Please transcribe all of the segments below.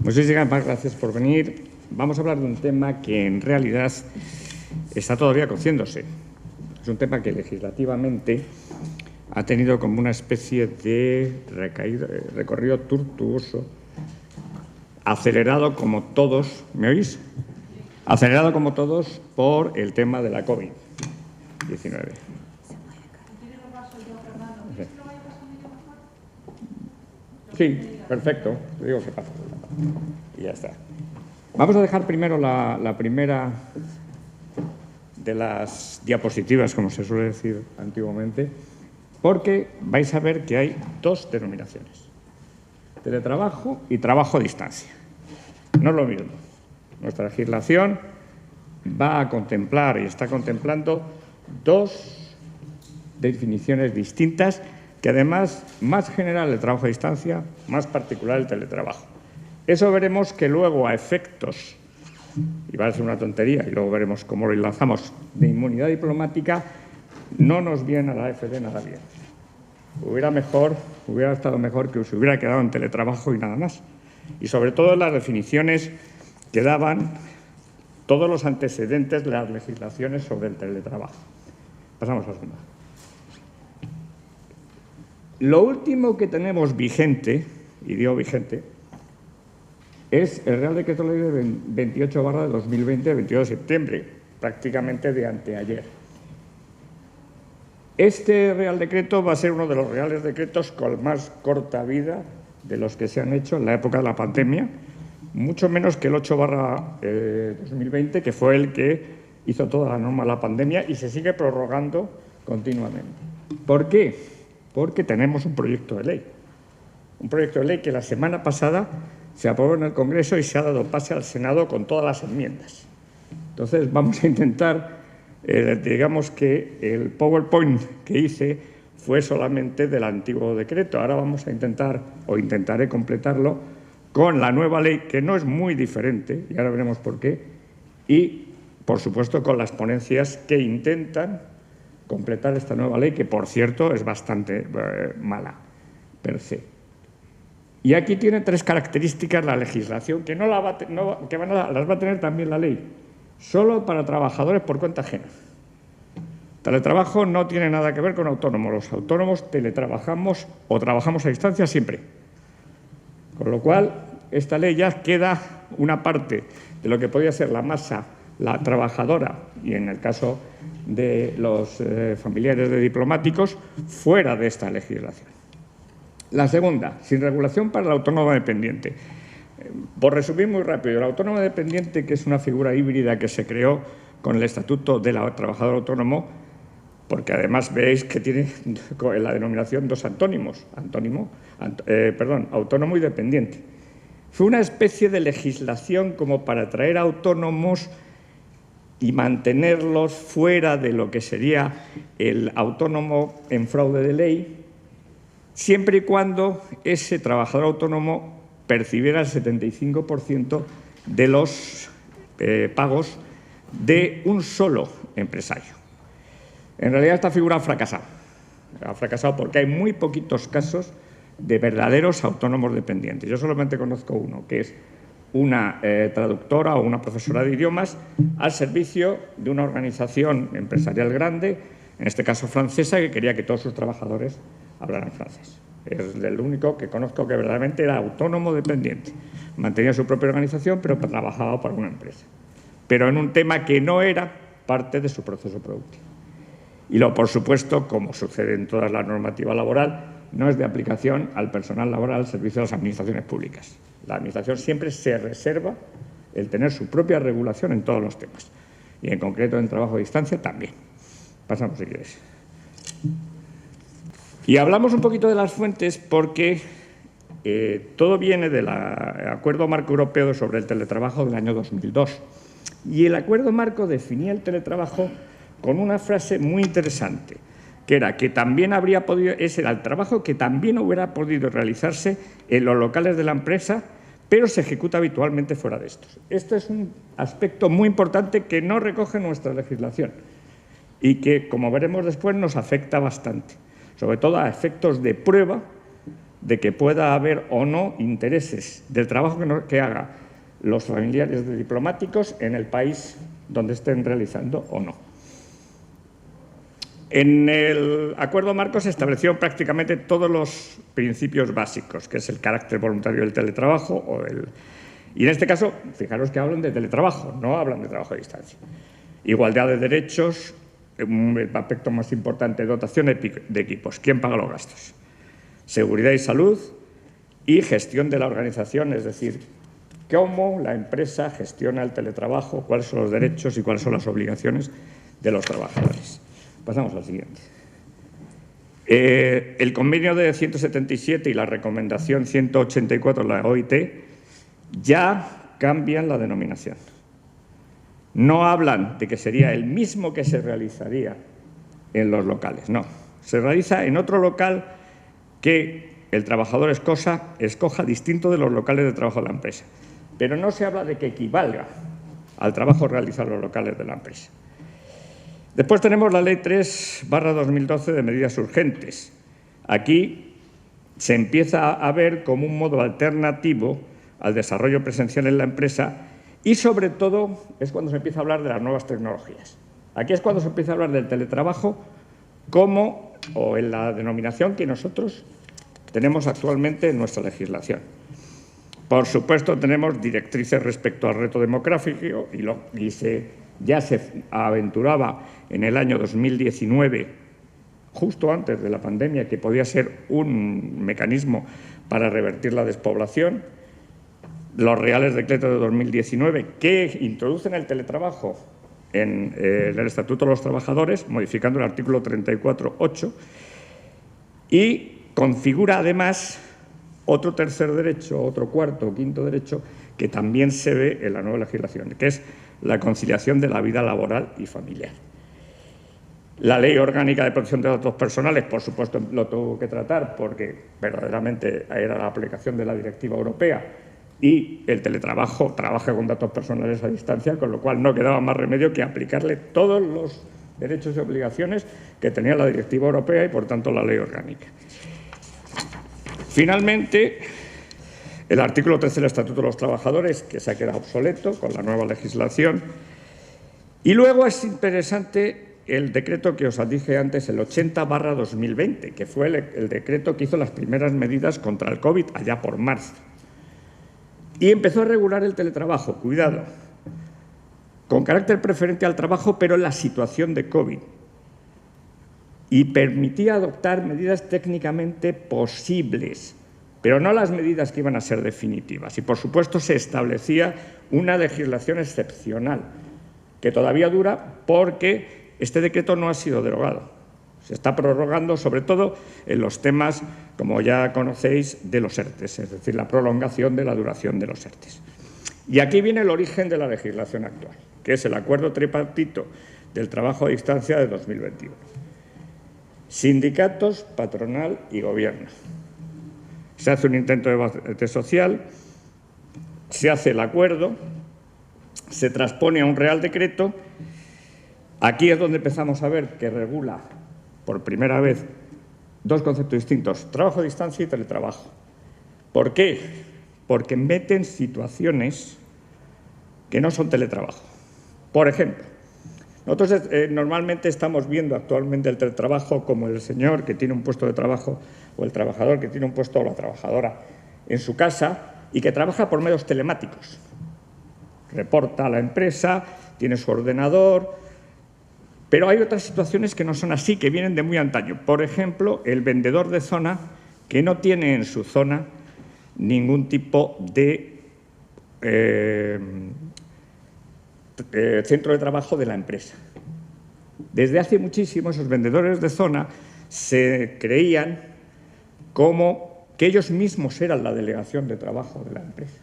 Muchísimas gracias por venir. Vamos a hablar de un tema que en realidad está todavía cociéndose. Es un tema que legislativamente ha tenido como una especie de recorrido tortuoso, acelerado como todos, ¿me oís? Acelerado como todos por el tema de la COVID-19. Sí, perfecto. Te digo qué pasa. Y ya está. Vamos a dejar primero la primera de las diapositivas, como se suele decir antiguamente, porque vais a ver que hay dos denominaciones: teletrabajo y trabajo a distancia. No es lo mismo. Nuestra legislación va a contemplar y está contemplando dos definiciones distintas, que además, más general el trabajo a distancia, más particular el teletrabajo. Eso veremos que luego a efectos, y va a ser una tontería, y luego veremos cómo lo enlazamos, de inmunidad diplomática, no nos viene a la AfD nada bien. Hubiera estado mejor que se hubiera quedado en teletrabajo y nada más. Y sobre todo las definiciones que daban todos los antecedentes de las legislaciones sobre el teletrabajo. Pasamos a la segunda. Lo último que tenemos vigente, y digo vigente, es el Real Decreto Ley de 28/2020, de 22 de septiembre, prácticamente de anteayer. Este Real Decreto va a ser uno de los Reales Decretos con más corta vida de los que se han hecho en la época de la pandemia, mucho menos que el 8/2020, que fue el que hizo toda la norma de la pandemia y se sigue prorrogando continuamente. ¿Por qué? Porque tenemos un proyecto de ley. Un proyecto de ley que la semana pasada se aprobó en el Congreso y se ha dado pase al Senado con todas las enmiendas. Entonces vamos a intentar, digamos que el PowerPoint que hice fue solamente del antiguo decreto. Ahora vamos a intentar, o intentaré completarlo, con la nueva ley, que no es muy diferente, y ahora veremos por qué, y, por supuesto, con las ponencias que intentan completar esta nueva ley, que, por cierto, es bastante mala, per se. Y aquí tiene tres características la legislación, que las va a tener también la ley, solo para trabajadores por cuenta ajena. Teletrabajo no tiene nada que ver con autónomos. Los autónomos teletrabajamos o trabajamos a distancia siempre. Con lo cual, esta ley ya queda una parte de lo que podría ser la masa, la trabajadora, y en el caso de los familiares de diplomáticos, fuera de esta legislación. La segunda, sin regulación para el autónomo dependiente. Por resumir muy rápido, el autónomo dependiente, que es una figura híbrida que se creó con el Estatuto del Trabajador Autónomo, porque además veis que tiene en la denominación dos antónimos, autónomo y dependiente. Fue una especie de legislación como para traer autónomos y mantenerlos fuera de lo que sería el autónomo en fraude de ley, siempre y cuando ese trabajador autónomo percibiera el 75% de los pagos de un solo empresario. En realidad esta figura ha fracasado. Ha fracasado porque hay muy poquitos casos de verdaderos autónomos dependientes. Yo solamente conozco uno, que es una traductora o una profesora de idiomas al servicio de una organización empresarial grande, en este caso francesa, que quería que todos sus trabajadores hablaran francés. Es el único que conozco que verdaderamente era autónomo dependiente. Mantenía su propia organización, pero trabajaba para una empresa. Pero en un tema que no era parte de su proceso productivo. Y luego, por supuesto, como sucede en toda la normativa laboral, no es de aplicación al personal laboral al servicio de las administraciones públicas. La Administración siempre se reserva el tener su propia regulación en todos los temas. Y en concreto en trabajo a distancia también. Pasamos si quieres. Y hablamos un poquito de las fuentes porque todo viene del Acuerdo Marco Europeo sobre el teletrabajo del año 2002. Y el Acuerdo Marco definía el teletrabajo con una frase muy interesante, que era que también habría podido, ese era el trabajo que también hubiera podido realizarse en los locales de la empresa, pero se ejecuta habitualmente fuera de estos. Este es un aspecto muy importante que no recoge nuestra legislación y que, como veremos después, nos afecta bastante, sobre todo a efectos de prueba de que pueda haber o no intereses del trabajo que haga los familiares de diplomáticos en el país donde estén realizando o no. En el acuerdo marco se establecieron prácticamente todos los principios básicos, que es el carácter voluntario del teletrabajo y en este caso, fijaros que hablan de teletrabajo, no hablan de trabajo a distancia. Igualdad de derechos, el aspecto más importante, dotación de equipos, quién paga los gastos, seguridad y salud y gestión de la organización, es decir, cómo la empresa gestiona el teletrabajo, cuáles son los derechos y cuáles son las obligaciones de los trabajadores. Pasamos al siguiente. El convenio de 177 y la recomendación 184 de la OIT ya cambian la denominación. No hablan de que sería el mismo que se realizaría en los locales, no. Se realiza en otro local que el trabajador escoja distinto de los locales de trabajo de la empresa. Pero no se habla de que equivalga al trabajo realizado en los locales de la empresa. Después tenemos la Ley 3/2012 de medidas urgentes. Aquí se empieza a ver como un modo alternativo al desarrollo presencial en la empresa y, sobre todo, es cuando se empieza a hablar de las nuevas tecnologías. Aquí es cuando se empieza a hablar del teletrabajo como, o en la denominación que nosotros tenemos actualmente en nuestra legislación. Por supuesto, tenemos directrices respecto al reto demográfico ya se aventuraba en el año 2019, justo antes de la pandemia, que podía ser un mecanismo para revertir la despoblación. Los Reales Decretos de 2019, que introducen el teletrabajo en el Estatuto de los Trabajadores, modificando el artículo 34.8, y configura además otro tercer derecho, otro cuarto o quinto derecho, que también se ve en la nueva legislación, que es la conciliación de la vida laboral y familiar. La Ley Orgánica de Protección de Datos Personales, por supuesto, lo tuvo que tratar porque verdaderamente era la aplicación de la Directiva Europea y el teletrabajo trabaja con datos personales a distancia, con lo cual no quedaba más remedio que aplicarle todos los derechos y obligaciones que tenía la Directiva Europea y, por tanto, la Ley Orgánica. Finalmente, el artículo 13 del Estatuto de los Trabajadores, que se ha quedado obsoleto con la nueva legislación. Y luego es interesante el decreto que os dije antes, el 80/2020, que fue el decreto que hizo las primeras medidas contra el COVID allá por marzo. Y empezó a regular el teletrabajo, cuidado, con carácter preferente al trabajo, pero en la situación de COVID. Y permitía adoptar medidas técnicamente posibles, pero no las medidas que iban a ser definitivas. Y, por supuesto, se establecía una legislación excepcional, que todavía dura porque este decreto no ha sido derogado. Se está prorrogando, sobre todo, en los temas, como ya conocéis, de los ERTES, es decir, la prolongación de la duración de los ERTES. Y aquí viene el origen de la legislación actual, que es el Acuerdo Tripartito del Trabajo a Distancia de 2021. Sindicatos, patronal y gobierno. Se hace un intento de debate social, se hace el acuerdo, se transpone a un Real Decreto. Aquí es donde empezamos a ver que regula por primera vez dos conceptos distintos, trabajo a distancia y teletrabajo. ¿Por qué? Porque meten situaciones que no son teletrabajo. Por ejemplo, nosotros normalmente estamos viendo actualmente el teletrabajo como el señor que tiene un puesto de trabajo o el trabajador que tiene un puesto o la trabajadora en su casa y que trabaja por medios telemáticos. Reporta a la empresa, tiene su ordenador, pero hay otras situaciones que no son así, que vienen de muy antaño. Por ejemplo, el vendedor de zona que no tiene en su zona ningún tipo de centro de trabajo de la empresa. Desde hace muchísimo esos vendedores de zona se creían como que ellos mismos eran la delegación de trabajo de la empresa.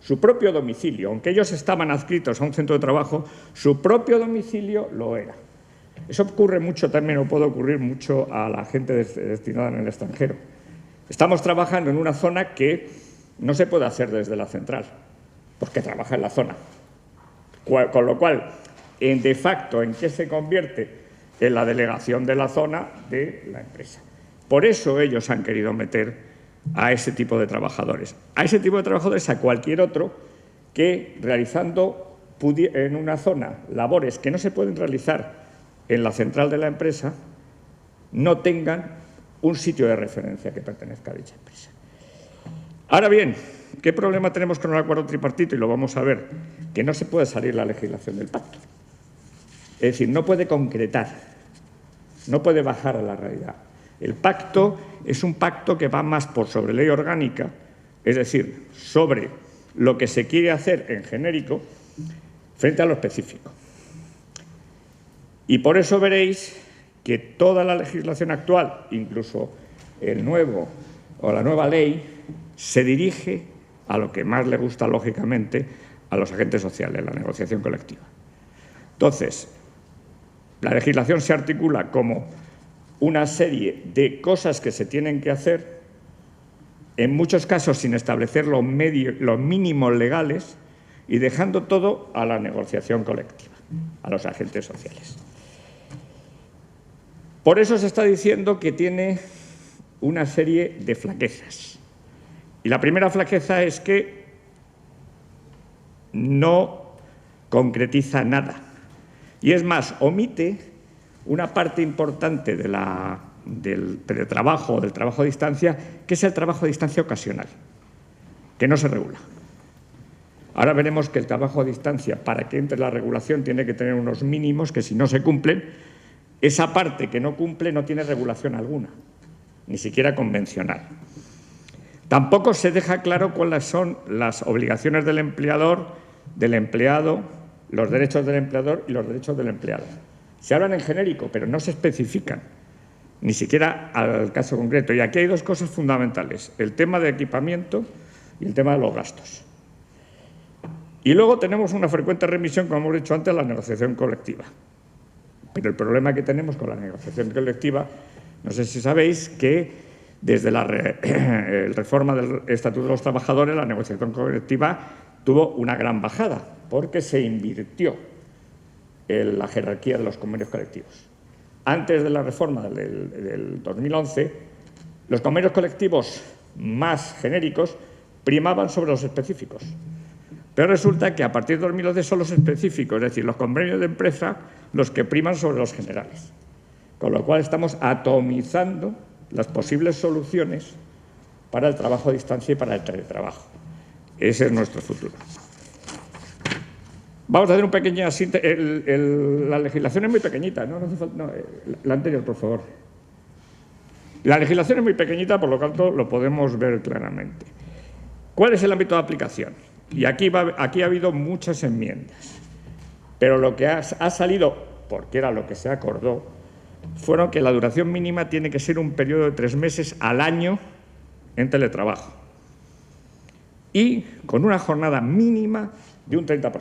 Su propio domicilio, aunque ellos estaban adscritos a un centro de trabajo, su propio domicilio lo era. Eso ocurre mucho también, o puede ocurrir mucho a la gente destinada en el extranjero. Estamos trabajando en una zona que no se puede hacer desde la central, porque trabaja en la zona. Con lo cual, de facto, ¿en qué se convierte? En la delegación de la zona de la empresa. Por eso ellos han querido meter a ese tipo de trabajadores. A ese tipo de trabajadores, a cualquier otro que realizando en una zona labores que no se pueden realizar en la central de la empresa, no tengan un sitio de referencia que pertenezca a dicha empresa. Ahora bien, ¿qué problema tenemos con el acuerdo tripartito? Y lo vamos a ver, que no se puede salir la legislación del pacto. Es decir, no puede concretar, no puede bajar a la realidad. El pacto es un pacto que va más por sobre ley orgánica, es decir, sobre lo que se quiere hacer en genérico frente a lo específico. Y por eso veréis que toda la legislación actual, incluso el nuevo o la nueva ley, se dirige a lo que más le gusta, lógicamente, a los agentes sociales, la negociación colectiva. Entonces, la legislación se articula como una serie de cosas que se tienen que hacer, en muchos casos sin establecer los mínimos legales y dejando todo a la negociación colectiva, a los agentes sociales. Por eso se está diciendo que tiene una serie de flaquezas. Y la primera flaqueza es que no concretiza nada. Y es más, omite una parte importante del teletrabajo o del trabajo a distancia, que es el trabajo a distancia ocasional, que no se regula. Ahora veremos que el trabajo a distancia, para que entre la regulación, tiene que tener unos mínimos que, si no se cumplen, esa parte que no cumple no tiene regulación alguna, ni siquiera convencional. Tampoco se deja claro cuáles son las obligaciones del empleador, del empleado, los derechos del empleador y los derechos del empleado. Se hablan en genérico, pero no se especifican, ni siquiera al caso concreto. Y aquí hay dos cosas fundamentales, el tema de equipamiento y el tema de los gastos. Y luego tenemos una frecuente remisión, como hemos dicho antes, a la negociación colectiva. Pero el problema que tenemos con la negociación colectiva, no sé si sabéis que desde la reforma del Estatuto de los Trabajadores, la negociación colectiva tuvo una gran bajada, porque se invirtió en la jerarquía de los convenios colectivos. Antes de la reforma del 2011, los convenios colectivos más genéricos primaban sobre los específicos. Pero resulta que a partir de 2011 son los específicos, es decir, los convenios de empresa, los que priman sobre los generales. Con lo cual estamos atomizando las posibles soluciones para el trabajo a distancia y para el teletrabajo. Ese es nuestro futuro. Vamos a hacer un pequeño síntesis. La legislación es muy pequeñita, ¿no? La anterior, por favor. La legislación es muy pequeñita, por lo tanto lo podemos ver claramente. ¿Cuál es el ámbito de aplicación? Y aquí ha habido muchas enmiendas, pero lo que ha salido, porque era lo que se acordó, fueron que la duración mínima tiene que ser un periodo de 3 meses al año en teletrabajo y con una jornada mínima de un 30%.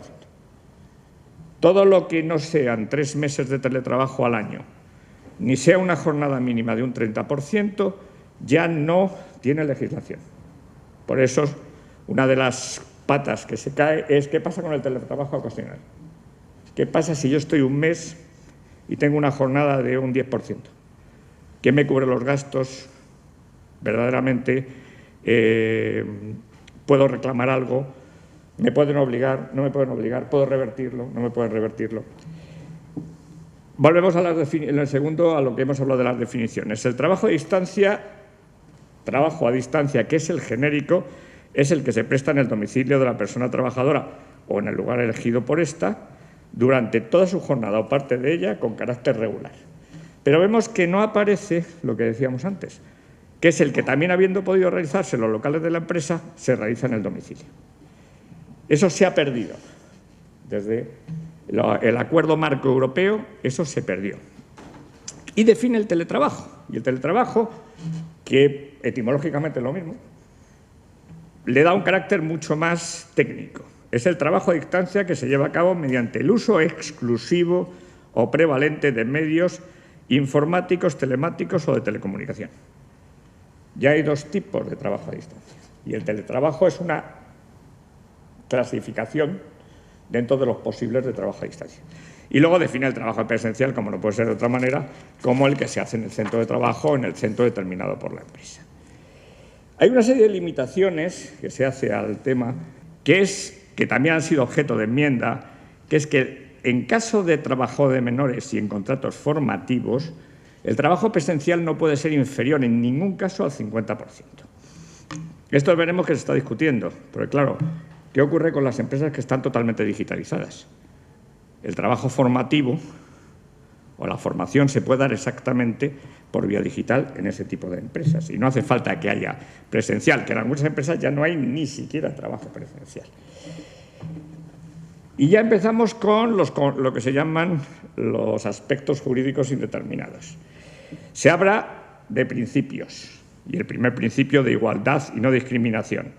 Todo lo que no sean 3 meses de teletrabajo al año, ni sea una jornada mínima de un 30%, ya no tiene legislación. Por eso, una de las patas que se cae es ¿qué pasa con el teletrabajo ocasional? ¿Qué pasa si yo estoy un mes y tengo una jornada de un 10%? ¿Quién me cubre los gastos? ¿Verdaderamente puedo reclamar algo? ¿Me pueden obligar? ¿No me pueden obligar? ¿Puedo revertirlo? ¿No me pueden revertirlo? Volvemos en el segundo a lo que hemos hablado de las definiciones. El trabajo a distancia, que es el genérico, es el que se presta en el domicilio de la persona trabajadora o en el lugar elegido por ésta durante toda su jornada o parte de ella con carácter regular. Pero vemos que no aparece lo que decíamos antes, que es el que también, habiendo podido realizarse en los locales de la empresa, se realiza en el domicilio. Eso se ha perdido. Desde el acuerdo marco europeo, eso se perdió. Y define el teletrabajo. Y el teletrabajo, que etimológicamente es lo mismo, le da un carácter mucho más técnico. Es el trabajo a distancia que se lleva a cabo mediante el uso exclusivo o prevalente de medios informáticos, telemáticos o de telecomunicación. Ya hay dos tipos de trabajo a distancia. Y el teletrabajo es una clasificación dentro de los posibles de trabajo a distancia. Y luego define el trabajo presencial, como no puede ser de otra manera, como el que se hace en el centro de trabajo o en el centro determinado por la empresa. Hay una serie de limitaciones que se hace al tema, que también han sido objeto de enmienda, que es que en caso de trabajo de menores y en contratos formativos, el trabajo presencial no puede ser inferior en ningún caso al 50%. Esto veremos que se está discutiendo, porque claro, ¿qué ocurre con las empresas que están totalmente digitalizadas? El trabajo formativo o la formación se puede dar exactamente por vía digital en ese tipo de empresas y no hace falta que haya presencial, que en algunas empresas ya no hay ni siquiera trabajo presencial. Y ya empezamos con lo que se llaman los aspectos jurídicos indeterminados. Se habla de principios, y el primer principio de igualdad y no discriminación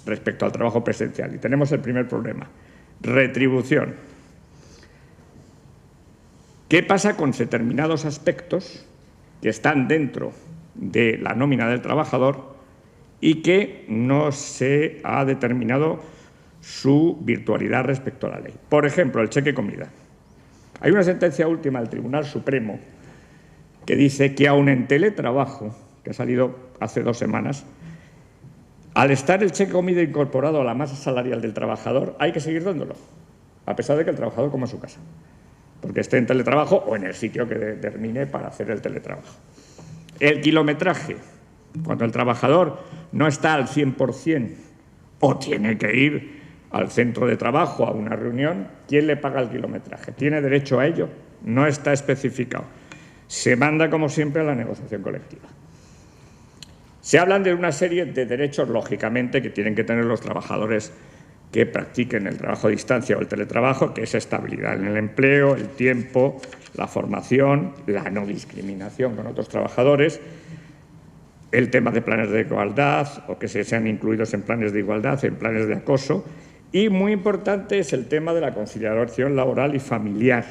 respecto al trabajo presencial. Y tenemos el primer problema, retribución. ¿Qué pasa con determinados aspectos que están dentro de la nómina del trabajador y que no se ha determinado su virtualidad respecto a la ley? Por ejemplo, el cheque comida. Hay una sentencia última del Tribunal Supremo que dice que aun en teletrabajo, que ha salido hace 2 semanas, al estar el cheque comida incorporado a la masa salarial del trabajador, hay que seguir dándolo, a pesar de que el trabajador coma en su casa, porque esté en teletrabajo o en el sitio que determine para hacer el teletrabajo. El kilometraje, cuando el trabajador no está al 100% o tiene que ir al centro de trabajo, a una reunión, ¿quién le paga el kilometraje? ¿Tiene derecho a ello? No está especificado. Se manda, como siempre, a la negociación colectiva. Se hablan de una serie de derechos, lógicamente, que tienen que tener los trabajadores que practiquen el trabajo a distancia o el teletrabajo, que es estabilidad en el empleo, el tiempo, la formación, la no discriminación con otros trabajadores, el tema de planes de igualdad o que sean incluidos en planes de igualdad, en planes de acoso, y muy importante es el tema de la conciliación laboral y familiar,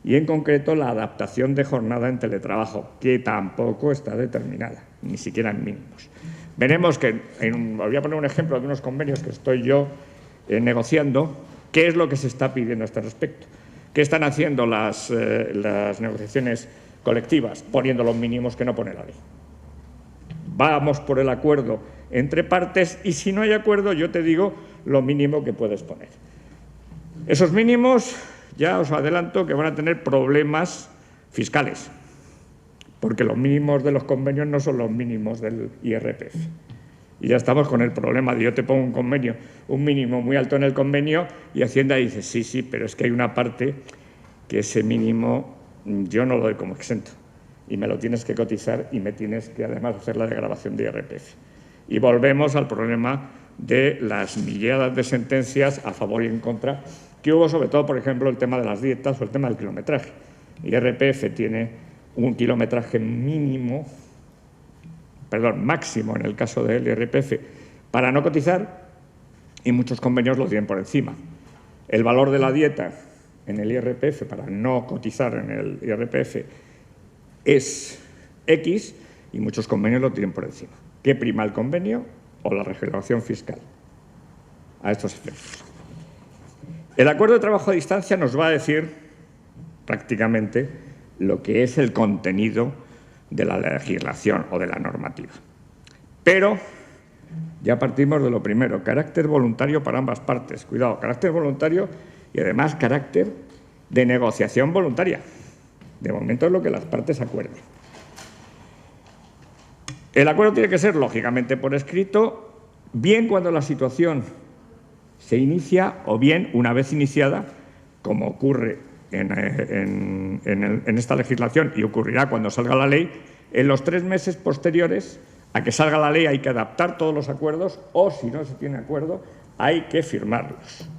y en concreto la adaptación de jornada en teletrabajo, que tampoco está determinada, ni siquiera en mínimos. Veremos que, voy a poner un ejemplo de unos convenios que estoy yo negociando, qué es lo que se está pidiendo a este respecto. ¿Qué están haciendo las negociaciones colectivas? Poniendo los mínimos que no pone la ley. Vamos por el acuerdo entre partes y si no hay acuerdo yo te digo lo mínimo que puedes poner. Esos mínimos, ya os adelanto que van a tener problemas fiscales, porque los mínimos de los convenios no son los mínimos del IRPF. Y ya estamos con el problema de yo te pongo un convenio, un mínimo muy alto en el convenio y Hacienda dice sí, pero es que hay una parte que ese mínimo yo no lo doy como exento y me lo tienes que cotizar y me tienes que además hacer la degradación de IRPF. Y volvemos al problema de las milladas de sentencias a favor y en contra que hubo, sobre todo, por ejemplo, el tema de las dietas o el tema del kilometraje. IRPF tiene un kilometraje máximo en el caso del IRPF para no cotizar y muchos convenios lo tienen por encima. El valor de la dieta en el IRPF para no cotizar en el IRPF es X y muchos convenios lo tienen por encima. ¿Qué prima, el convenio o la legislación fiscal? A estos efectos. El acuerdo de trabajo a distancia nos va a decir prácticamente lo que es el contenido de la legislación o de la normativa. Pero ya partimos de lo primero, carácter voluntario para ambas partes. Cuidado, carácter voluntario y además carácter de negociación voluntaria. De momento es lo que las partes acuerden. El acuerdo tiene que ser, lógicamente, por escrito, bien cuando la situación se inicia o bien una vez iniciada, como ocurre en esta legislación y ocurrirá cuando salga la ley, en los 3 meses posteriores a que salga la ley hay que adaptar todos los acuerdos o, si no se tiene acuerdo, hay que firmarlos.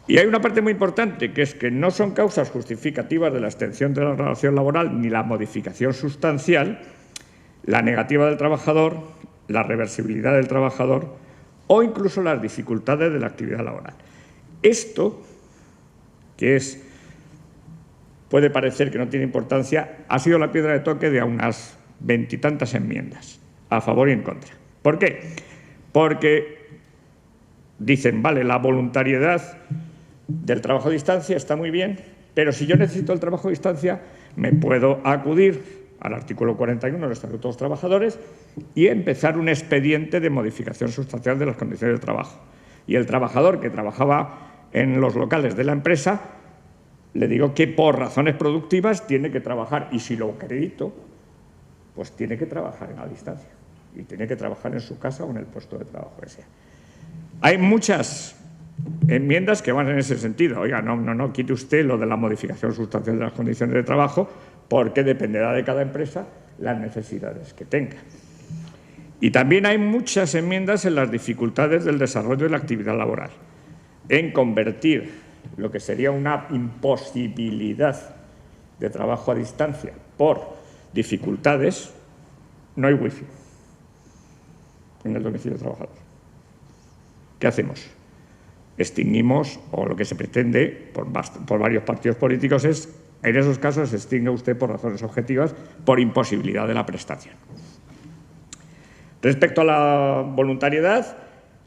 Y hay una parte muy importante, que es que no son causas justificativas de la extensión de la relación laboral ni la modificación sustancial, la negativa del trabajador, la reversibilidad del trabajador o incluso las dificultades de la actividad laboral. Esto, que puede parecer que no tiene importancia, ha sido la piedra de toque de unas 20 y tantas enmiendas, a favor y en contra. ¿Por qué? Porque dicen, vale, la voluntariedad del trabajo a distancia está muy bien, pero si yo necesito el trabajo a distancia, me puedo acudir al artículo 41 del Estatuto de los Trabajadores y empezar un expediente de modificación sustancial de las condiciones de trabajo. Y el trabajador que trabajaba en los locales de la empresa, le digo que por razones productivas tiene que trabajar, y si lo acredito, pues tiene que trabajar en la distancia y tiene que trabajar en su casa o en el puesto de trabajo que sea. Hay muchas enmiendas que van en ese sentido. Oiga, no quite usted lo de la modificación sustancial de las condiciones de trabajo, porque dependerá de cada empresa las necesidades que tenga. Y también hay muchas enmiendas en las dificultades del desarrollo de la actividad laboral, en convertir lo que sería una imposibilidad de trabajo a distancia por dificultades. No hay wifi en el domicilio del trabajador. ¿Qué hacemos? Extinguimos, o lo que se pretende por varios partidos políticos es, en esos casos, se extingue usted por razones objetivas, por imposibilidad de la prestación. Respecto a la voluntariedad,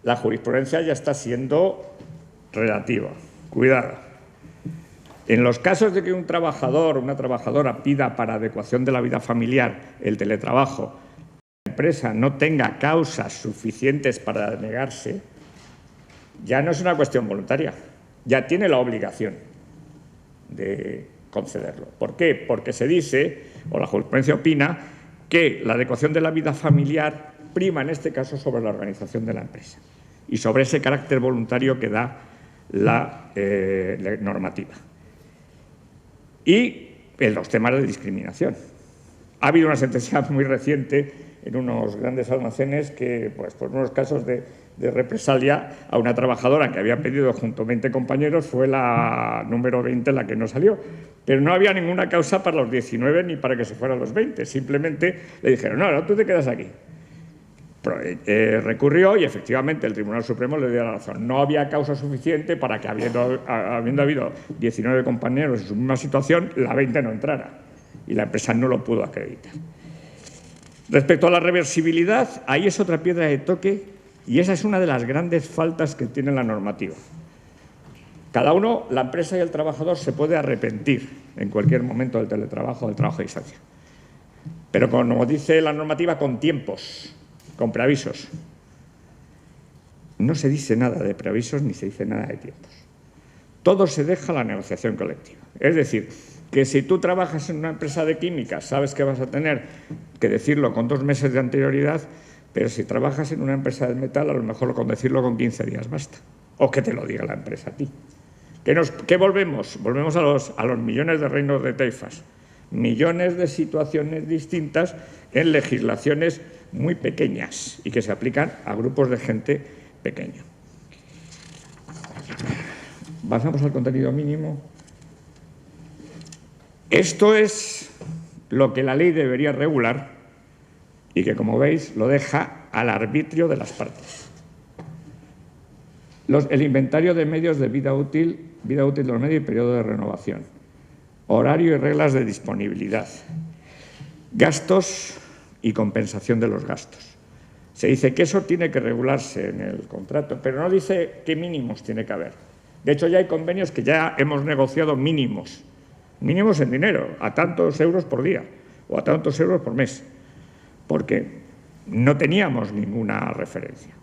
la jurisprudencia ya está siendo relativa. Cuidado. En los casos de que un trabajador o una trabajadora pida para adecuación de la vida familiar el teletrabajo, la empresa no tenga causas suficientes para negarse, ya no es una cuestión voluntaria, ya tiene la obligación de concederlo. ¿Por qué? Porque se dice, o la jurisprudencia opina, que la adecuación de la vida familiar prima en este caso sobre la organización de la empresa y sobre ese carácter voluntario que da la normativa. Y en los temas de discriminación. Ha habido una sentencia muy reciente en unos grandes almacenes que, pues, por unos casos de represalia a una trabajadora que había pedido junto a 20 compañeros, fue la número 20 la que no salió. Pero no había ninguna causa para los 19 ni para que se fueran los 20. Simplemente le dijeron, no, tú te quedas aquí. Recurrió y efectivamente el Tribunal Supremo le dio la razón. No había causa suficiente para que, habiendo habido 19 compañeros en su misma situación, la 20 no entrara. Y la empresa no lo pudo acreditar. Respecto a la reversibilidad, ahí es otra piedra de toque y esa es una de las grandes faltas que tiene la normativa. Cada uno, la empresa y el trabajador, se puede arrepentir en cualquier momento del teletrabajo o del trabajo a distancia. Pero, como dice la normativa, con tiempos, con preavisos. No se dice nada de preavisos ni se dice nada de tiempos. Todo se deja a la negociación colectiva. Es decir, que si tú trabajas en una empresa de químicas, sabes que vas a tener que decirlo con 2 meses de anterioridad, pero si trabajas en una empresa de metal, a lo mejor con decirlo con 15 días basta. O que te lo diga la empresa a ti. ¿Qué volvemos? Volvemos a los millones de reinos de taifas. Millones de situaciones distintas en legislaciones muy pequeñas y que se aplican a grupos de gente pequeño. Pasamos al contenido mínimo. Esto es lo que la ley debería regular y que, como veis, lo deja al arbitrio de las partes. El inventario de medios de vida útil de los medios y periodo de renovación. Horario y reglas de disponibilidad. Gastos y compensación de los gastos. Se dice que eso tiene que regularse en el contrato, pero no dice qué mínimos tiene que haber. De hecho, ya hay convenios que ya hemos negociado mínimos en dinero, a tantos euros por día o a tantos euros por mes, porque no teníamos ninguna referencia.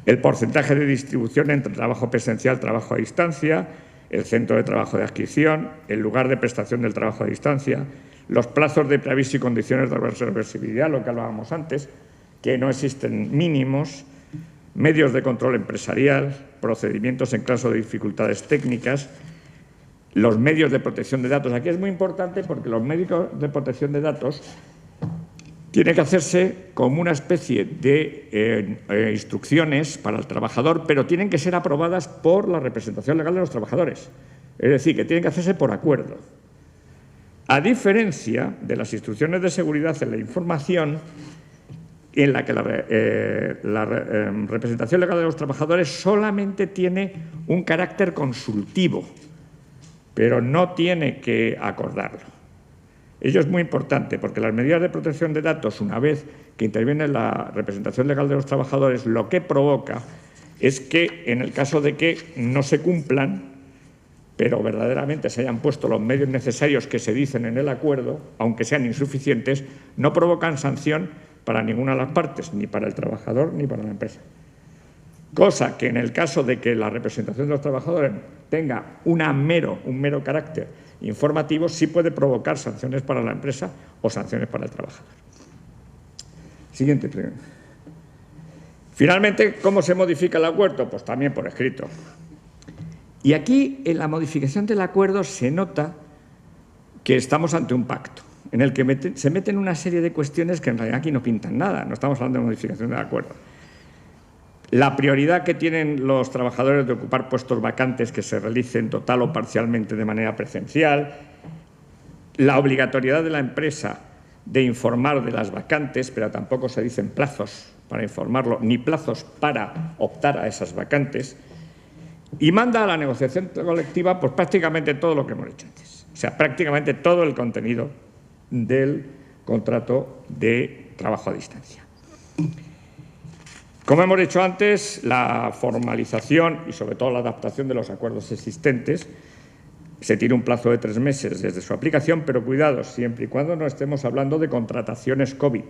El porcentaje de distribución entre trabajo presencial, trabajo a distancia, el centro de trabajo de adscripción, el lugar de prestación del trabajo a distancia, los plazos de preaviso y condiciones de reversibilidad, lo que hablábamos antes, que no existen mínimos, medios de control empresarial, procedimientos en caso de dificultades técnicas, los medios de protección de datos. Aquí es muy importante porque los medios de protección de datos tienen que hacerse como una especie de instrucciones para el trabajador, pero tienen que ser aprobadas por la representación legal de los trabajadores. Es decir, que tienen que hacerse por acuerdo. A diferencia de las instrucciones de seguridad en la información, en la que la representación legal de los trabajadores solamente tiene un carácter consultivo, pero no tiene que acordarlo. Ello es muy importante porque las medidas de protección de datos, una vez que interviene la representación legal de los trabajadores, lo que provoca es que, en el caso de que no se cumplan, pero verdaderamente se hayan puesto los medios necesarios que se dicen en el acuerdo, aunque sean insuficientes, no provocan sanción para ninguna de las partes, ni para el trabajador ni para la empresa. Cosa que en el caso de que la representación de los trabajadores tenga un mero carácter informativo, sí puede provocar sanciones para la empresa o sanciones para el trabajador. Siguiente pregunta. Finalmente, ¿cómo se modifica el acuerdo? Pues también por escrito. Y aquí, en la modificación del acuerdo, se nota que estamos ante un pacto, en el que se meten una serie de cuestiones que en realidad aquí no pintan nada, no estamos hablando de modificación del acuerdo. La prioridad que tienen los trabajadores de ocupar puestos vacantes que se realicen total o parcialmente de manera presencial, la obligatoriedad de la empresa de informar de las vacantes, pero tampoco se dicen plazos para informarlo, ni plazos para optar a esas vacantes, y manda a la negociación colectiva pues prácticamente todo lo que hemos dicho antes, o sea, prácticamente todo el contenido del contrato de trabajo a distancia. Como hemos dicho antes, la formalización y sobre todo la adaptación de los acuerdos existentes se tiene un plazo de 3 meses desde su aplicación, pero cuidado, siempre y cuando no estemos hablando de contrataciones COVID.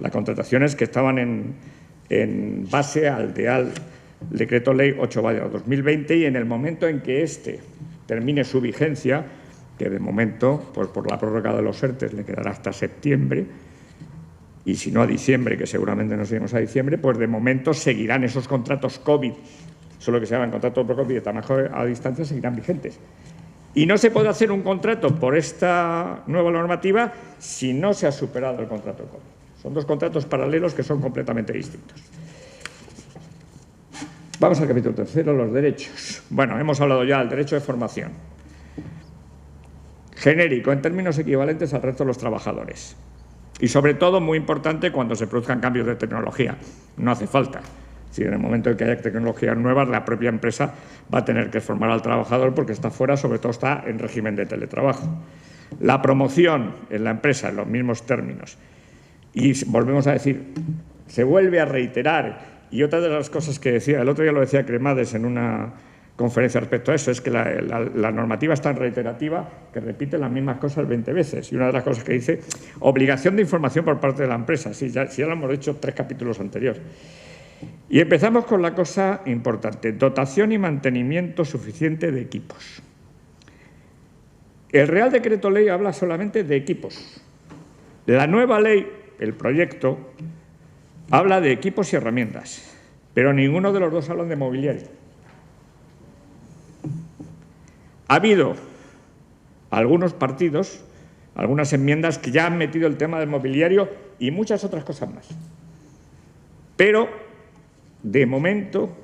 Las contrataciones que estaban en base al Decreto Ley 8/2020 y en el momento en que éste termine su vigencia, que de momento, pues por la prórroga de los ERTE le quedará hasta septiembre, y si no a diciembre, que seguramente nos iremos a diciembre, pues de momento seguirán esos contratos COVID, solo que se llaman contratos por COVID de trabajo a distancia, seguirán vigentes. Y no se puede hacer un contrato por esta nueva normativa si no se ha superado el contrato COVID. Son dos contratos paralelos que son completamente distintos. Vamos al capítulo 3, los derechos. Bueno, hemos hablado ya del derecho de formación. Genérico, en términos equivalentes al resto de los trabajadores. Y sobre todo, muy importante, cuando se produzcan cambios de tecnología. No hace falta. Si en el momento en que haya tecnologías nuevas, la propia empresa va a tener que formar al trabajador porque está fuera, sobre todo está en régimen de teletrabajo. La promoción en la empresa, en los mismos términos. Y volvemos a decir, se vuelve a reiterar. Y otra de las cosas que decía, el otro día lo decía Cremades en una conferencia respecto a eso, es que la normativa es tan reiterativa que repite las mismas cosas 20 veces. Y una de las cosas que dice, obligación de información por parte de la empresa. Sí, ya lo hemos dicho 3 capítulos anteriores. Y empezamos con la cosa importante, dotación y mantenimiento suficiente de equipos. El Real Decreto Ley habla solamente de equipos. La nueva ley, el proyecto, habla de equipos y herramientas, pero ninguno de los dos hablan de mobiliario. Ha habido algunos partidos, algunas enmiendas que ya han metido el tema del mobiliario y muchas otras cosas más. Pero, de momento,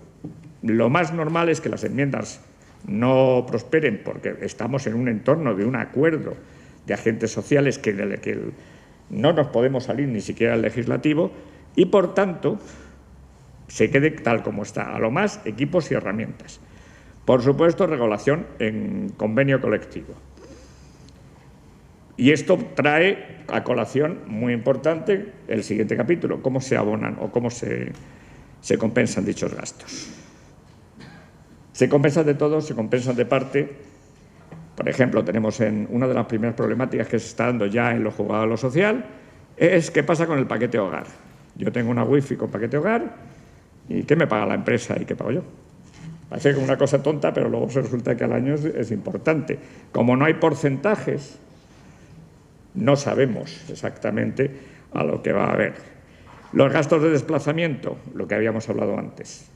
lo más normal es que las enmiendas no prosperen porque estamos en un entorno de un acuerdo de agentes sociales que no nos podemos salir ni siquiera al legislativo y, por tanto, se quede tal como está. A lo más, equipos y herramientas. Por supuesto, regulación en convenio colectivo. Y esto trae a colación, muy importante, el siguiente capítulo, cómo se abonan o cómo se compensan dichos gastos. Se compensan de todo, se compensan de parte. Por ejemplo, tenemos en una de las primeras problemáticas que se está dando ya en los juzgados de lo social, es qué pasa con el paquete hogar. Yo tengo una wifi con paquete hogar y ¿qué me paga la empresa y qué pago yo? Parece como una cosa tonta, pero luego se resulta que al año es importante. Como no hay porcentajes, no sabemos exactamente a lo que va a haber. Los gastos de desplazamiento, lo que habíamos hablado antes.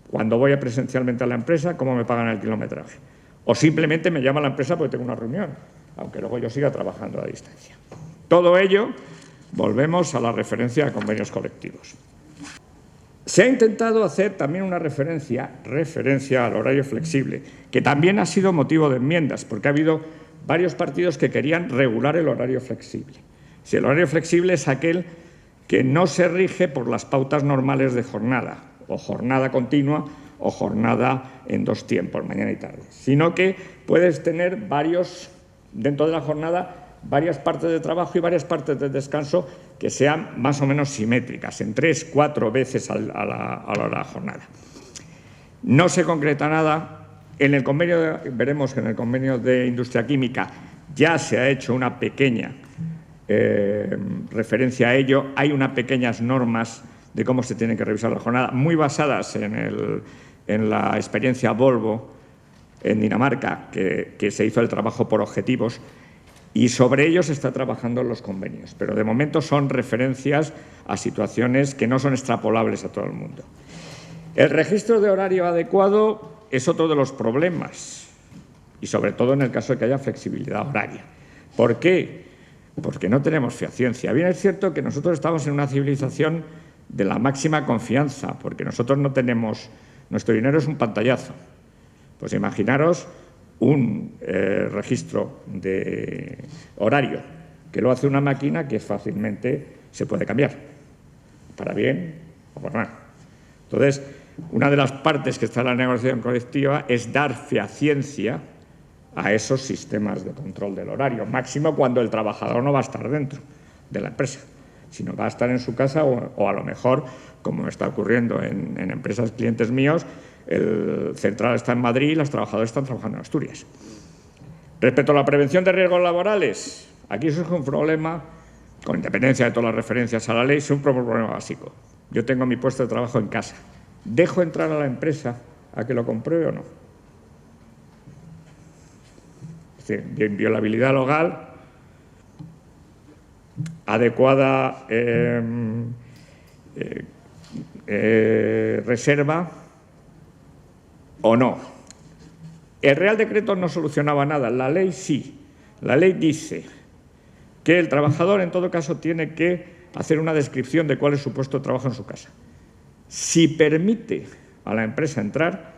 Cuando voy presencialmente a la empresa, ¿cómo me pagan el kilometraje? O simplemente me llama la empresa porque tengo una reunión, aunque luego yo siga trabajando a distancia. Todo ello, volvemos a la referencia a convenios colectivos. Se ha intentado hacer también una referencia al horario flexible, que también ha sido motivo de enmiendas, porque ha habido varios partidos que querían regular el horario flexible. Si el horario flexible es aquel que no se rige por las pautas normales de jornada, o jornada continua, o jornada en 2 tiempos, mañana y tarde, sino que puedes tener dentro de la jornada, varias partes de trabajo y varias partes de descanso que sean más o menos simétricas, en 3-4 veces a la jornada. No se concreta nada En el convenio, veremos que en el convenio de industria química ya se ha hecho una pequeña referencia a ello. Hay unas pequeñas normas de cómo se tiene que revisar la jornada, muy basadas en la experiencia Volvo en Dinamarca, que se hizo el trabajo por objetivos, y sobre ello se está trabajando en los convenios. Pero de momento son referencias a situaciones que no son extrapolables a todo el mundo. El registro de horario adecuado es otro de los problemas, y sobre todo en el caso de que haya flexibilidad horaria. ¿Por qué? Porque no tenemos ciencia. Bien, es cierto que nosotros estamos en una civilización de la máxima confianza, porque nosotros no tenemos... Nuestro dinero es un pantallazo. Pues imaginaros un registro de horario que lo hace una máquina que fácilmente se puede cambiar, para bien o para mal. Entonces, una de las partes que está en la negociación colectiva es dar fehaciencia a esos sistemas de control del horario, máximo cuando el trabajador no va a estar dentro de la empresa, sino va a estar en su casa o a lo mejor, como está ocurriendo en empresas clientes míos, el central está en Madrid y los trabajadores están trabajando en Asturias. Respecto a la prevención de riesgos laborales, aquí surge un problema, con independencia de todas las referencias a la ley, es un problema básico. Yo tengo mi puesto de trabajo en casa. ¿Dejo entrar a la empresa a que lo compruebe o no? Es decir, inviolabilidad legal, adecuada reserva o no. El Real Decreto no solucionaba nada, la ley sí. La ley dice que el trabajador en todo caso tiene que hacer una descripción de cuál es su puesto de trabajo en su casa. Si permite a la empresa entrar,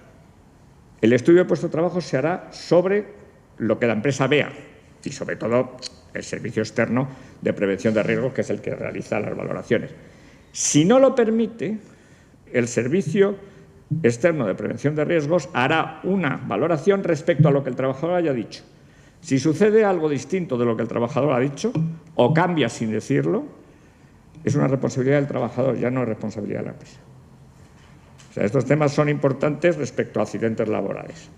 el estudio de puesto de trabajo se hará sobre lo que la empresa vea y sobre todo el servicio externo de prevención de riesgos, que es el que realiza las valoraciones. Si no lo permite, el servicio externo de prevención de riesgos hará una valoración respecto a lo que el trabajador haya dicho. Si sucede algo distinto de lo que el trabajador ha dicho o cambia sin decirlo, es una responsabilidad del trabajador, ya no es responsabilidad de la empresa. O sea, estos temas son importantes respecto a accidentes laborales.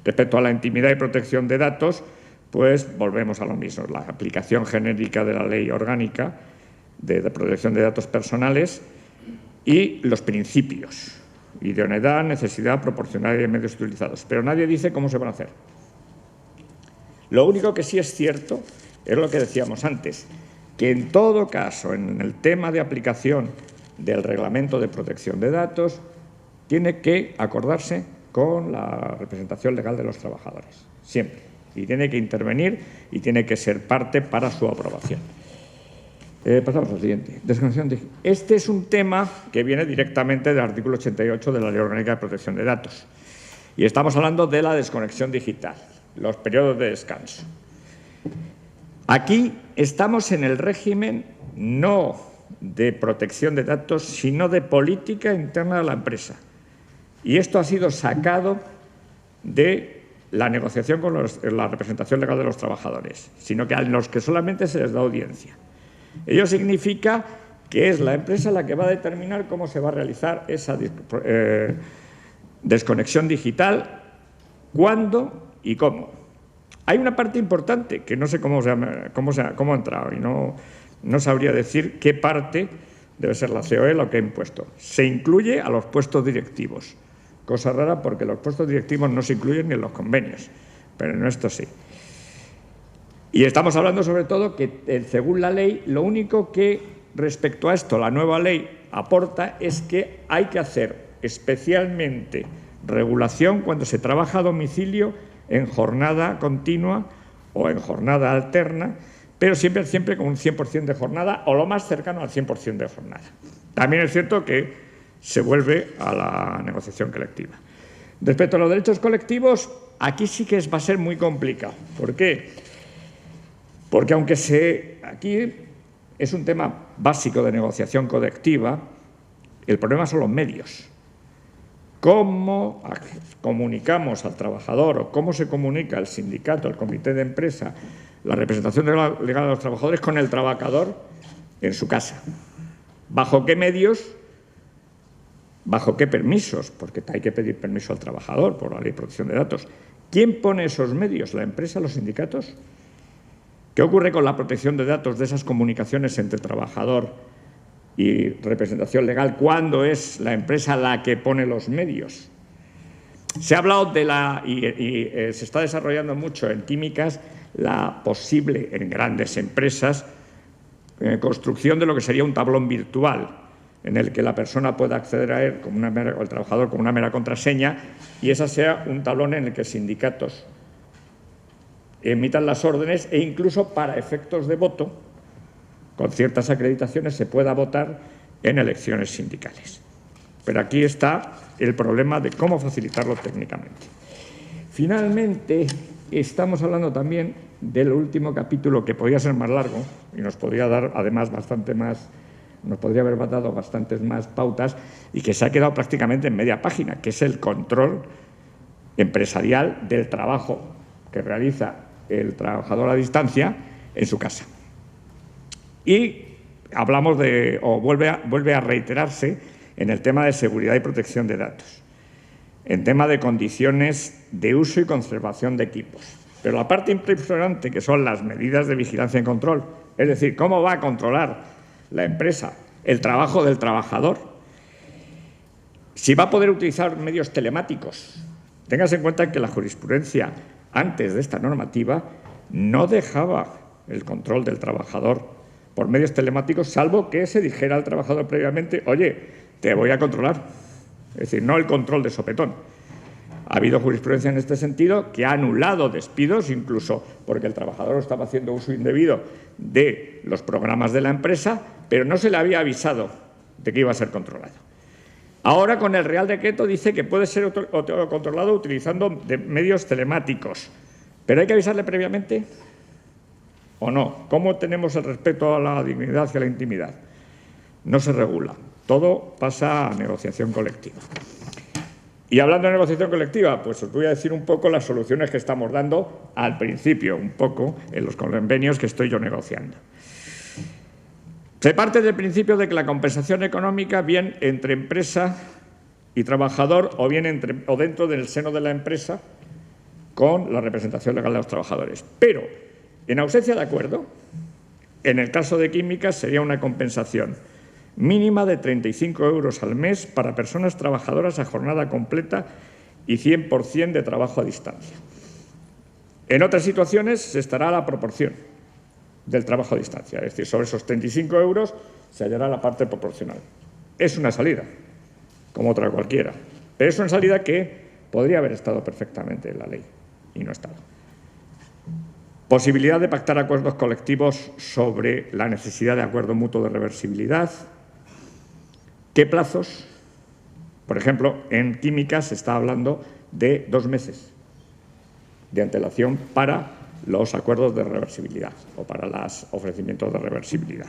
Respecto a la intimidad y protección de datos, pues volvemos a lo mismo, la aplicación genérica de la ley orgánica de protección de datos personales y los principios: idoneidad, necesidad, proporcionalidad de medios utilizados. Pero nadie dice cómo se van a hacer. Lo único que sí es cierto es lo que decíamos antes, que en todo caso, en el tema de aplicación del Reglamento de Protección de Datos, tiene que acordarse con la representación legal de los trabajadores, siempre. Y tiene que intervenir y tiene que ser parte para su aprobación. Pasamos al siguiente. Desconexión digital. Este es un tema que viene directamente del artículo 88 de la Ley Orgánica de Protección de Datos. Y estamos hablando de la desconexión digital, los periodos de descanso. Aquí estamos en el régimen no de protección de datos, sino de política interna de la empresa. Y esto ha sido sacado de la negociación con la representación legal de los trabajadores, sino que a los que solamente se les da audiencia. Ello significa que es la empresa la que va a determinar cómo se va a realizar esa desconexión digital, cuándo y cómo. Hay una parte importante que no sé cómo ha entrado y no sabría decir qué parte debe ser la COE lo que ha impuesto. Se incluye a los puestos directivos. Cosa rara porque los puestos directivos no se incluyen ni en los convenios, pero en esto sí. Y estamos hablando sobre todo que, según la ley, lo único que respecto a esto la nueva ley aporta es que hay que hacer especialmente regulación cuando se trabaja a domicilio en jornada continua o en jornada alterna, pero siempre con un 100% de jornada o lo más cercano al 100% de jornada. También es cierto que se vuelve a la negociación colectiva. Respecto a los derechos colectivos, aquí sí que va a ser muy complicado. ¿Por qué? Porque aunque aquí es un tema básico de negociación colectiva, el problema son los medios. ¿Cómo comunicamos al trabajador o cómo se comunica el sindicato, el comité de empresa, la representación legal de los trabajadores con el trabajador en su casa? ¿Bajo qué medios ¿Bajo qué permisos? Porque hay que pedir permiso al trabajador por la Ley de Protección de Datos. ¿Quién pone esos medios? ¿La empresa, los sindicatos? ¿Qué ocurre con la protección de datos de esas comunicaciones entre trabajador y representación legal cuando es la empresa la que pone los medios? Se ha hablado de se está desarrollando mucho en químicas la posible, en grandes empresas, construcción de lo que sería un tablón virtual, en el que la persona pueda acceder a él, o el trabajador, con una mera contraseña, y esa sea un tablón en el que sindicatos emitan las órdenes e incluso para efectos de voto, con ciertas acreditaciones, se pueda votar en elecciones sindicales. Pero aquí está el problema de cómo facilitarlo técnicamente. Finalmente, estamos hablando también del último capítulo, que podría ser más largo y nos podría dar además bastante más, nos podría haber dado bastantes más pautas, y que se ha quedado prácticamente en media página, que es el control empresarial del trabajo que realiza el trabajador a distancia en su casa. Y hablamos vuelve a reiterarse en el tema de seguridad y protección de datos, en tema de condiciones de uso y conservación de equipos. Pero la parte impresionante, que son las medidas de vigilancia y control, es decir, cómo va a controlar la empresa el trabajo del trabajador, si va a poder utilizar medios telemáticos. Téngase en cuenta que la jurisprudencia antes de esta normativa no dejaba el control del trabajador por medios telemáticos, salvo que se dijera al trabajador previamente: oye, te voy a controlar. Es decir, no el control de sopetón. Ha habido jurisprudencia en este sentido que ha anulado despidos, incluso porque el trabajador estaba haciendo uso indebido de los programas de la empresa, pero no se le había avisado de que iba a ser controlado. Ahora, con el Real Decreto, dice que puede ser controlado utilizando medios telemáticos. ¿Pero hay que avisarle previamente o no? ¿Cómo tenemos el respeto a la dignidad y a la intimidad? No se regula. Todo pasa a negociación colectiva. Y hablando de negociación colectiva, pues os voy a decir un poco las soluciones que estamos dando al principio, un poco en los convenios que estoy yo negociando. Se parte del principio de que la compensación económica, bien entre empresa y trabajador, o bien o dentro del seno de la empresa, con la representación legal de los trabajadores. Pero, en ausencia de acuerdo, en el caso de químicas sería una compensación mínima de 35 euros al mes para personas trabajadoras a jornada completa y 100% de trabajo a distancia. En otras situaciones se estará a la proporción del trabajo a distancia, es decir, sobre esos 35 euros se hallará la parte proporcional. Es una salida, como otra cualquiera, pero es una salida que podría haber estado perfectamente en la ley y no ha estado. Posibilidad de pactar acuerdos colectivos sobre la necesidad de acuerdo mutuo de reversibilidad. ¿Qué plazos? Por ejemplo, en químicas se está hablando de 2 meses de antelación para los acuerdos de reversibilidad o para los ofrecimientos de reversibilidad.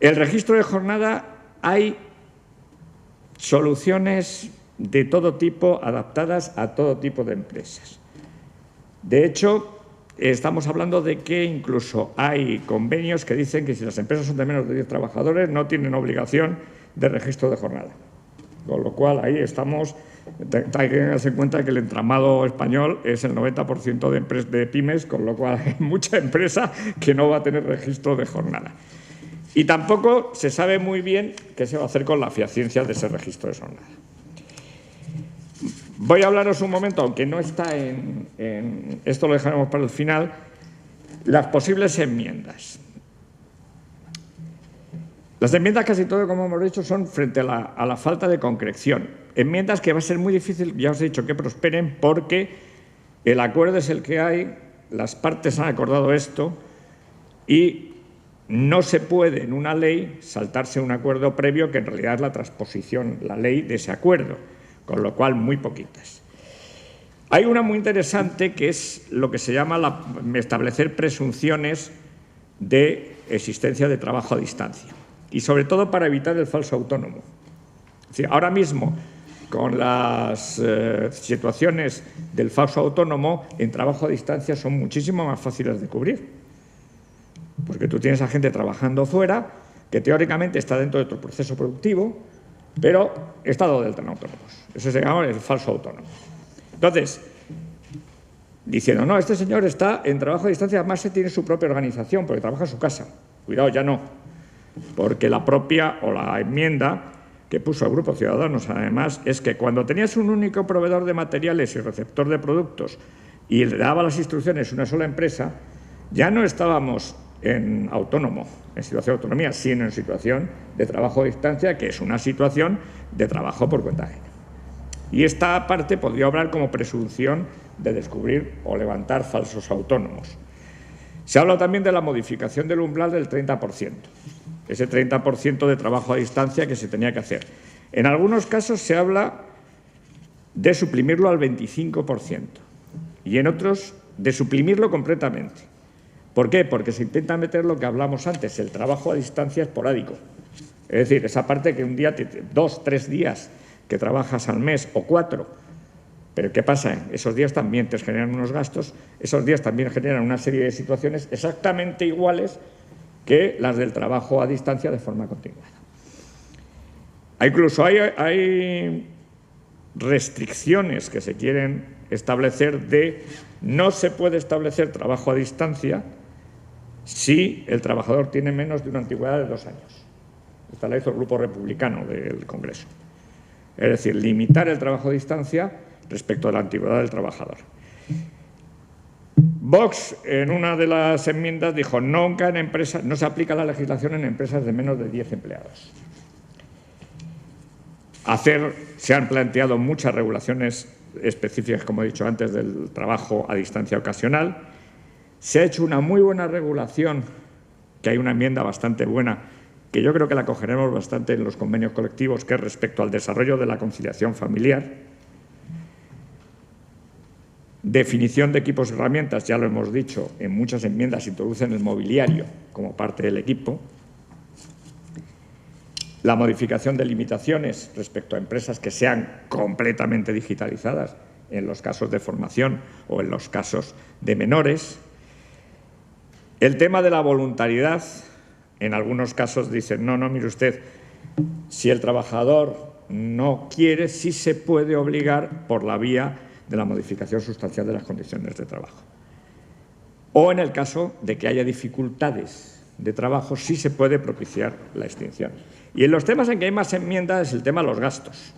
El registro de jornada, hay soluciones de todo tipo adaptadas a todo tipo de empresas. De hecho, estamos hablando de que incluso hay convenios que dicen que si las empresas son de menos de 10 trabajadores no tienen obligación de registro de jornada. Con lo cual, ahí estamos. Hay que tenerse en cuenta que el entramado español es el 90% de pymes, con lo cual hay mucha empresa que no va a tener registro de jornada. Y tampoco se sabe muy bien qué se va a hacer con la eficiencia de ese registro de jornada. Voy a hablaros un momento, aunque no está esto lo dejaremos para el final, las posibles enmiendas. Las enmiendas, casi todo, como hemos dicho, son frente a la falta de concreción. Enmiendas que va a ser muy difícil, ya os he dicho, que prosperen, porque el acuerdo es el que hay, las partes han acordado esto y no se puede en una ley saltarse un acuerdo previo que en realidad es la transposición, la ley de ese acuerdo, con lo cual muy poquitas. Hay una muy interesante que es lo que se llama establecer presunciones de existencia de trabajo a distancia y sobre todo para evitar el falso autónomo. Es decir, ahora mismo, con las situaciones del falso autónomo, en trabajo a distancia son muchísimo más fáciles de cubrir. Porque tú tienes a gente trabajando fuera, que teóricamente está dentro de tu proceso productivo, pero está dado de alta en autónomos. Eso se llama el falso autónomo. Entonces, diciendo, no, este señor está en trabajo a distancia, además se tiene su propia organización, porque trabaja en su casa. Cuidado, ya no. Porque la propia o la enmienda que puso el Grupo Ciudadanos, además, es que cuando tenías un único proveedor de materiales y receptor de productos y le daba las instrucciones una sola empresa, ya no estábamos en autónomo, en situación de autonomía, sino en situación de trabajo a distancia, que es una situación de trabajo por cuenta ajena. Y esta parte podría obrar como presunción de descubrir o levantar falsos autónomos. Se habla también de la modificación del umbral del 30%, ese 30% de trabajo a distancia que se tenía que hacer. En algunos casos se habla de suprimirlo al 25% y en otros de suprimirlo completamente. ¿Por qué? Porque se intenta meter lo que hablamos antes, el trabajo a distancia esporádico. Es decir, esa parte que un día, 2, 3 días que trabajas al mes o 4, pero ¿qué pasa? Esos días también te generan unos gastos, esos días también generan una serie de situaciones exactamente iguales que las del trabajo a distancia de forma continuada. Incluso hay restricciones que se quieren establecer de no se puede establecer trabajo a distancia si el trabajador tiene menos de una antigüedad de 2 años. Esta la hizo el Grupo Republicano del Congreso. Es decir, limitar el trabajo a distancia respecto a la antigüedad del trabajador. Vox, en una de las enmiendas, dijo nunca en empresas, no se aplica la legislación en empresas de menos de 10 empleados. Se han planteado muchas regulaciones específicas, como he dicho antes, del trabajo a distancia ocasional. Se ha hecho una muy buena regulación, que hay una enmienda bastante buena, que yo creo que la cogeremos bastante en los convenios colectivos, que es respecto al desarrollo de la conciliación familiar. Definición de equipos y herramientas, ya lo hemos dicho, en muchas enmiendas introducen el mobiliario como parte del equipo. La modificación de limitaciones respecto a empresas que sean completamente digitalizadas en los casos de formación o en los casos de menores. El tema de la voluntariedad, en algunos casos dicen, no, mire usted, si el trabajador no quiere, sí se puede obligar por la vía de la modificación sustancial de las condiciones de trabajo. O en el caso de que haya dificultades de trabajo, sí se puede propiciar la extinción. Y en los temas en que hay más enmiendas es el tema de los gastos.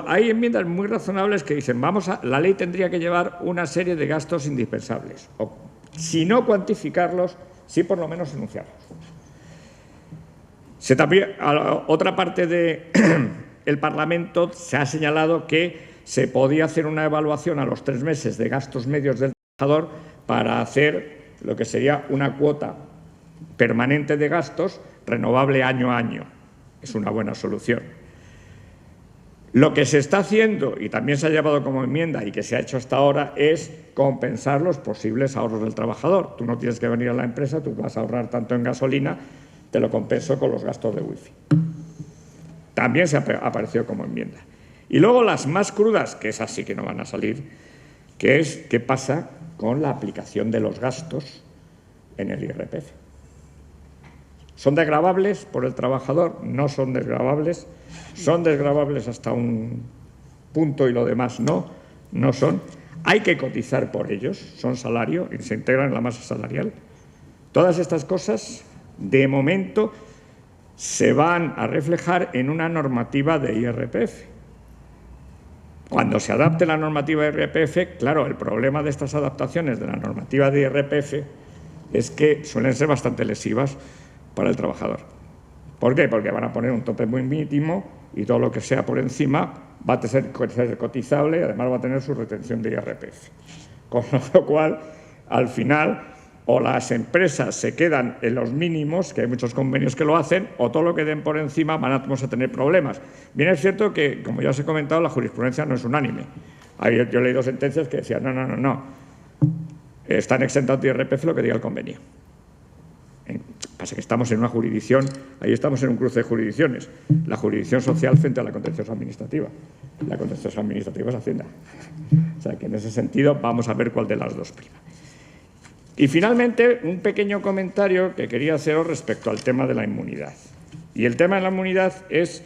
Hay enmiendas muy razonables que dicen, la ley tendría que llevar una serie de gastos indispensables, o si no cuantificarlos, sí por lo menos enunciarlos. Otra parte del Parlamento se ha señalado que se podía hacer una evaluación a los 3 meses de gastos medios del trabajador para hacer lo que sería una cuota permanente de gastos renovable año a año. Es una buena solución. Lo que se está haciendo, y también se ha llevado como enmienda y que se ha hecho hasta ahora, es compensar los posibles ahorros del trabajador. Tú no tienes que venir a la empresa, tú vas a ahorrar tanto en gasolina, te lo compenso con los gastos de wifi. También se ha aparecido como enmienda. Y luego las más crudas, que esas sí que no van a salir, que es qué pasa con la aplicación de los gastos en el IRPF. ¿Son desgravables por el trabajador? No son desgravables. Son desgravables hasta un punto y lo demás no son. Hay que cotizar por ellos, son salario y se integran en la masa salarial. Todas estas cosas, de momento, se van a reflejar en una normativa de IRPF. Cuando se adapte la normativa de IRPF, claro, el problema de estas adaptaciones de la normativa de IRPF es que suelen ser bastante lesivas para el trabajador. ¿Por qué? Porque van a poner un tope muy mínimo y todo lo que sea por encima va a ser cotizable y además va a tener su retención de IRPF. Con lo cual, al final, o las empresas se quedan en los mínimos, que hay muchos convenios que lo hacen, o todo lo que den por encima vamos a tener problemas. Bien es cierto que, como ya os he comentado, la jurisprudencia no es unánime. Yo he leído sentencias que decían, no, están exentados de IRPF lo que diga el convenio. Pasa que estamos en una jurisdicción, ahí estamos en un cruce de jurisdicciones, la jurisdicción social frente a la contenciosa administrativa. La contenciosa administrativa es Hacienda. O sea que en ese sentido vamos a ver cuál de las dos prima. Y finalmente, un pequeño comentario que quería haceros respecto al tema de la inmunidad. Y el tema de la inmunidad es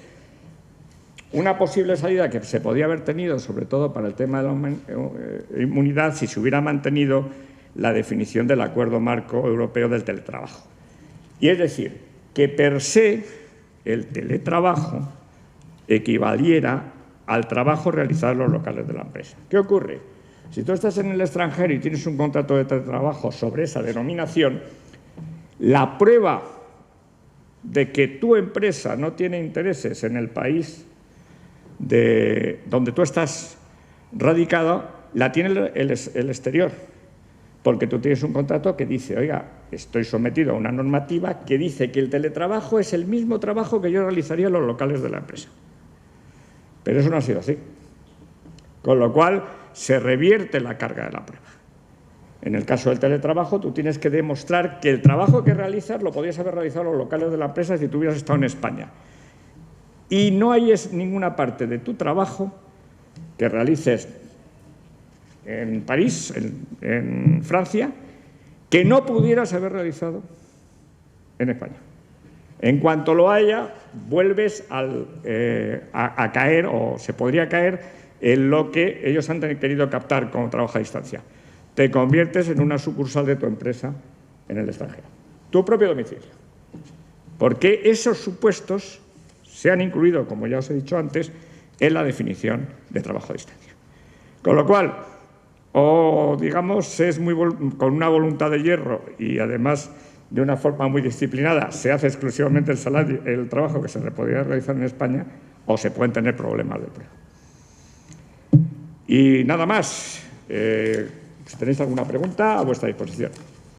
una posible salida que se podía haber tenido, sobre todo para el tema de la inmunidad, si se hubiera mantenido la definición del Acuerdo Marco Europeo del Teletrabajo. Y es decir, que per se el teletrabajo equivaliera al trabajo realizado en los locales de la empresa. ¿Qué ocurre? Si tú estás en el extranjero y tienes un contrato de teletrabajo sobre esa denominación, la prueba de que tu empresa no tiene intereses en el país donde tú estás radicado, la tiene el exterior, porque tú tienes un contrato que dice, oiga, estoy sometido a una normativa que dice que el teletrabajo es el mismo trabajo que yo realizaría en los locales de la empresa. Pero eso no ha sido así. Con lo cual, se revierte la carga de la prueba. En el caso del teletrabajo, tú tienes que demostrar que el trabajo que realizas lo podías haber realizado en los locales de la empresa si tú hubieras estado en España. Y no hay ninguna parte de tu trabajo que realices en París, en Francia, que no pudieras haber realizado en España. En cuanto lo haya, vuelves a caer, o se podría caer, en lo que ellos han querido captar como trabajo a distancia. Te conviertes en una sucursal de tu empresa en el extranjero. Tu propio domicilio. Porque esos supuestos se han incluido, como ya os he dicho antes, en la definición de trabajo a distancia. Con lo cual, o digamos, con una voluntad de hierro y además de una forma muy disciplinada, se hace exclusivamente el trabajo que se podría realizar en España, o se pueden tener problemas de prueba. Y nada más. Si tenéis alguna pregunta, a vuestra disposición.